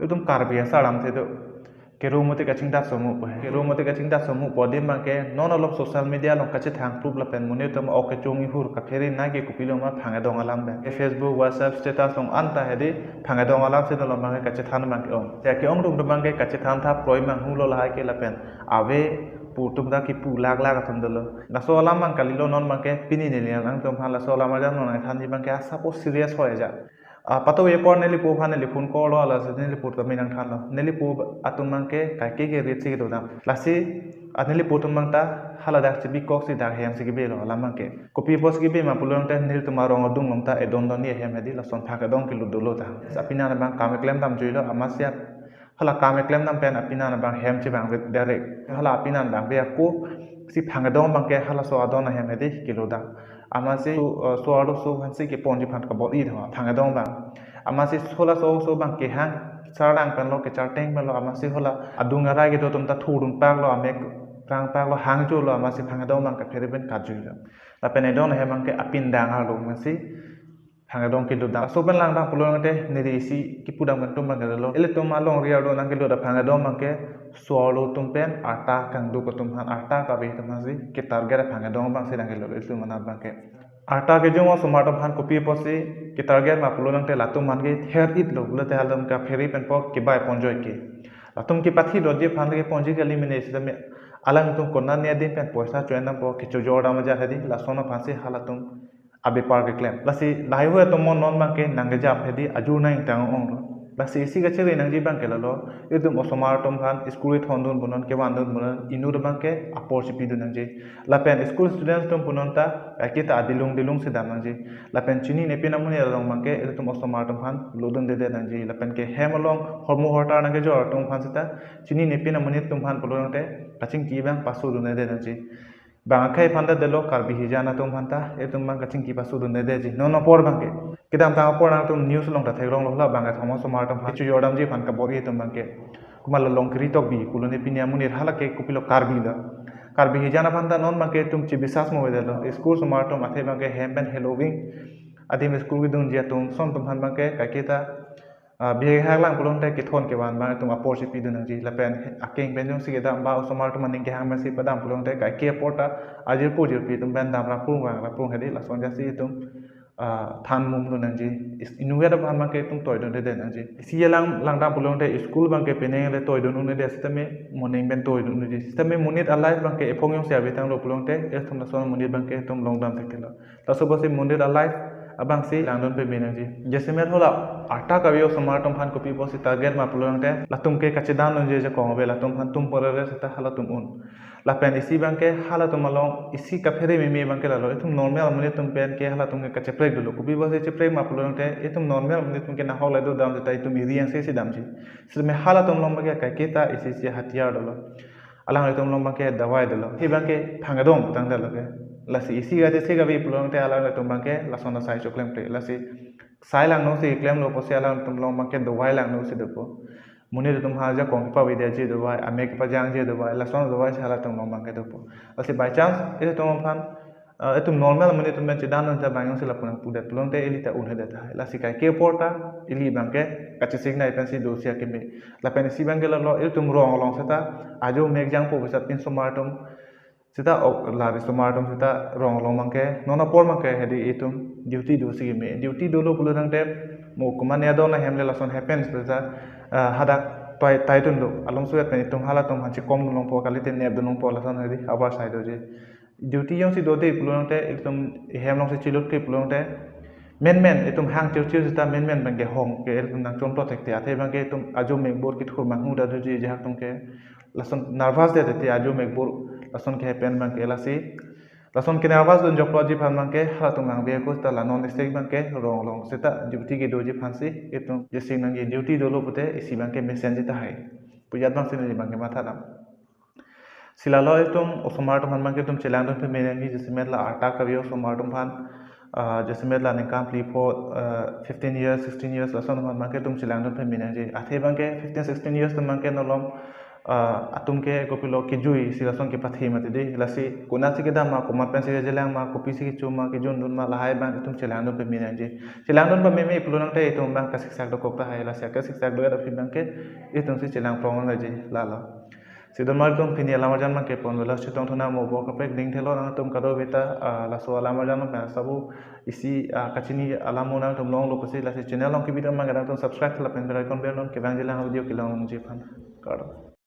Itum karbi salam te do ke romote kaching da somu po ke romote kaching da somu po dim bang ke non alop social media long kache thang proof la pen mune tum ok chongi hur ka pheri na ke kupilo ma phanga dong alam be ke Facebook WhatsApp status long anta hedi phanga dong alam se lo bang kache than bang ke om ya ke ong dum bang ke kache than tha proi mang hu lo la ke la pen ave pu tum da ki pu lag lag thum dolo la so alam mang kalilo non bang ke pini ne le ang tum phan la so alam jam non than ni bang ke suppose serious hoye ja pato ye por neli po phane lipun ko lo ala se neli por kami nang thalo neli po atum mangke kai ke rit se do dam lasi aneli po tum mangta hala dak bi kok si dak hem se gi be lo ala mangke kopi pos gi be ma pulong ta nil tumaro ngodung lomta edon don ye hem edi la son thak dong ki lu do lo ta sapina na bang kam klem dam jui lo amasya hala kam klem dam pen apina na bang hem che bang direct hala apina bang be ko si phang dong bang ke hala so adon na hem edi ki lo da amasi suaro so hansi ke ponji phan ka bodi tha phanga dong bang amasi sola so bang ke hang sarang pen lo ke charteng pen lo amasi hola adunga ra ge to tum ta thurun pak lo amek prang pak lo hang jo lo amasi phanga dong bang ka pheri ben ka ju la pen edon he bang ke apin dang ha lo masi phanga dong ke do da so ben lang dang pulong te ni ri si ki pudang ben tum bang lo ele tum ma long ria do nang ke lo da phanga dong bang ke sualo tum pen ata kang du ko tum han ata ka be tum masi ke target phanga dong bang se dang lo itu mana bang ke arta ke jo sumato phan kopi posi ki target ma pulong te latum man ge her it lo le te halam ka pheri pen po ki bai ponjoy ke latum ki pathi do je phan ge ponji ke elimination me alang tum konna ne din pen poisa choena po ki cho jorda ma ja hedi la sona phansi halatum abe par ke claim lasi lai ho to mon non ma ke nang ja hedi aju nai tang ong lasi isi ga chere nang ji bang ke lo idum osomar tom phan school thon dun bunon ke wan dun bunon inu bang ke apor si pidu nang ji la pen school students tum bunon ta ki ta dilung se dam nang ji la pen chini ne pina mun rong bang ke idum osomar tom phan lodun de nang ji la pen ke hemalong hormo horta nang ke jo tom phan sita chini ne pina mun tum phan pulong te kaching ki bang pasu dun de nang ji bang kai phanda de lo kar bi hijana tum phanta e tum bang kaching ki pasu dun de ji no por bang ke kidam ta por nang tum news long ta thairong lo la bang ka thoma somar tum chu yodam ji phan ka bori tum bang ke kumal long kri tok bi kulone pinya munir halake kupilo kar bi da kar bi hijana phanda non bang ke tum chi bisas mo de lo school somar tum athe bang ke hem ben halloween adim school gi dun je tum som tum phan bang ke ka ke ta bihe hanglang pulong te ki thon ke wan bang tum apor si pi dun ji la pen aking ben jong si ge dam ba somar tum ning ke hang ma si padam pulong te ka ke porta ajir pu jir pi tum ben dam ra pung wang la pung hedi la son ja si tum than mum nu nang ji inu ya ban bang ke tum toy don de nang ji si lang dam pulong te school bang ke peneng le toy don nu de sisteme morning ben toy don ji sisteme munit alive bang ke epong yong sia betang lo pulong te e tum la son munit bang ke tum long dam te ke la so bose munit alive abang si lang don pe menang ji jesimer hola ata ka bio smartum phan kopi bosi target ma pulong te latum ke kachidan non je ko be latum phan tum porare seta halatum un la pen isi bang ke halatum along isi ka phere me bang ke la lo tum normal mane tum pen ke halatum ke kache prek dulu kopi bosi che prek ma pulong te etum normal mane tum ke na hola do dam ta tum riang se dam ji sime halatum lom ke ka ke ta isi se hatiar dolo alang tum lom bang ke dawai dolo hi bang ke phangadong tang dalo ke lasi isi ga se ga bi pulong te alang tum bang ke la sona sai choklem te lasi sai lang no se claim lo posi alang tum long bang ke do wai lang no se do munir tum ha ja kong pa vidya ji do wai ame ke pa jang ji do wai la sona do wai sala tum long bang ke do lasi by chance e tum phan etum normal munir tum ben chidan ta bang se la pudet pulong te eli ta un heda ta lasi kai ke porta eli bang ke kache signa pen si do sia ke me la pen si bang ke lo el tum rong long se ta ajo mek jang po sa pin somartum sita lari somartum sita rong long mangke nona por mangke hedi itum duty do si me duty do lo pulo nang te mo kuman ya do na hemle la son happens beza hadak tai tun lo along suet pen itum hala tum hanchi kom long po kalite neb do long po la son hedi abar side do je duty yong si do de pulo nang te itum hem long se chiluk te pulo nang te men itum hang chiu sita men bangke hong ke itum nang chom protect te athe bangke itum ajo mek bor kit khur mang hu da do je ja tum ke lason nervous de te ajo mek bor lason ke pen bang ke lasi lason ke nervous don jok loji phan bang ke hala tum nang be ko ta la non stake bang ke rong long seta duty ke doji phan si itum je sing nang duty do lo pute isi bang ke message ta hai pujat bang sin bang ke matha dam silalo itum osomar tum bang ke tum chelang don pe menengi jese metla ata ka bio somar tum phan जैसे मेरे लाने का plea for 15 years 16 years लासन बंके तुम चिलांग पे मिने जे आथे बंके 15 16 years तुम बंके नलोम atum ke kopilo ki jui silasong ki pathi mati di lasi kuna si ke dama ko mapen si jelang ma kopi si chuma ki jon dun ma lahai bang itum chelang don pe mina je chelang don ba meme ipulunang te itum bang kasik sak do kopta hai lasi kasik sak do da fi bang ke itum si chelang prong je lala sidon mar tum fini alamar jan ma ke pon la chitong thona mo bo ka pek ding thelo na tum kado beta la so alamar jan ma sabu isi kachini alamona tum long lo pasi lasi channel long ki video ma ga tum subscribe la pen icon bell non ke bang jelang video ki long je pan kar